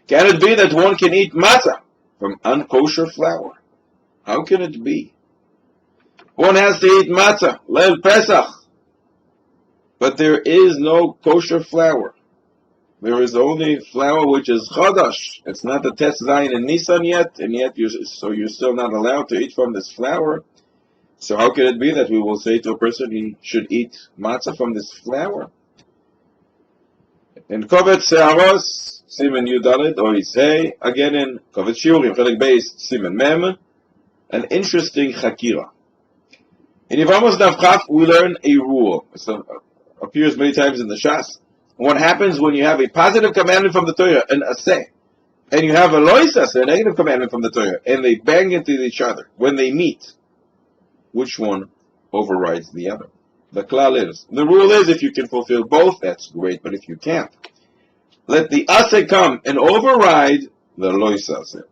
Can it be that one can eat matzah from unkosher flour? How can it be? One has to eat matzah, leil Pesach, but there is no kosher flour. There is only flour which is chadash. It's not the Tes Zayin in Nisan yet, and yet you're still not allowed to eat from this flour. So how can it be that we will say to a person he should eat matzah from this flour? In Kovetz Se'aros, Simen Yudalit, or Yisei, again in Kovetz Shiurim, Chelek Beis, Simen Mem, an interesting chakira. In Yevamos Daf Chaf, we learn a rule. It appears many times in the Shas. What happens when you have a positive commandment from the Torah, an aseh, and you have a lois aseh, a negative commandment from the Torah, and they bang into each other when they meet? Which one overrides the other? The klal is, the rule is, if you can fulfill both, that's great, but if you can't, let the aseh come and override the lois aseh.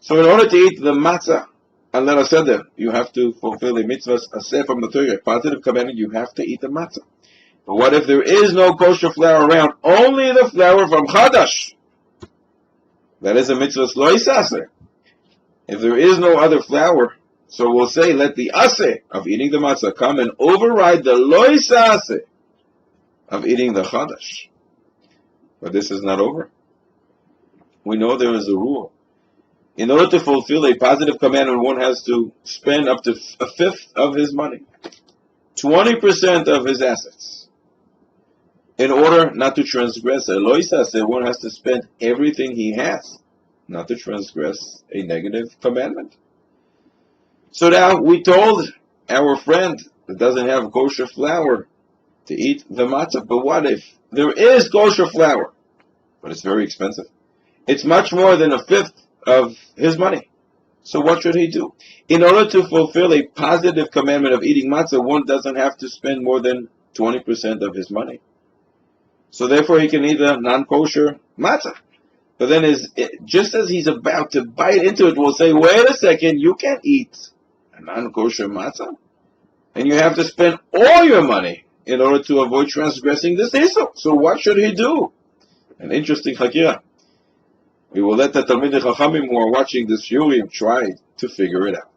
So in order to eat the matzah, and let us say that you have to fulfill the mitzvah aseh from the Torah, positive commandment, you have to eat the matzah. But what if there is no kosher flour around, only the flour from chadash? That is a mitzvah lois aseh. If there is no other flour, so we'll say, let the aseh of eating the matzah come and override the lois aseh of eating the chadash. But this is not over. We know there is a rule. In order to fulfill a positive commandment, one has to spend up to a fifth of his money, 20% of his assets. In order not to transgress a lois aseh, one has to spend everything he has, not to transgress a negative commandment. So now we told our friend that doesn't have kosher flour to eat the matzah. But what if there is kosher flour, but it's very expensive? It's much more than a fifth of his money. So what should he do? In order to fulfill a positive commandment of eating matzah, one doesn't have to spend more than 20% of his money. So therefore he can eat a non-kosher matzah. But then just as he's about to bite into it, we'll say, wait a second, you can't eat a non-kosher matzah, and you have to spend all your money in order to avoid transgressing this issur. So what should he do? An interesting chakira. We will let the Talmidei Chachamim who are watching this shiurim try to figure it out.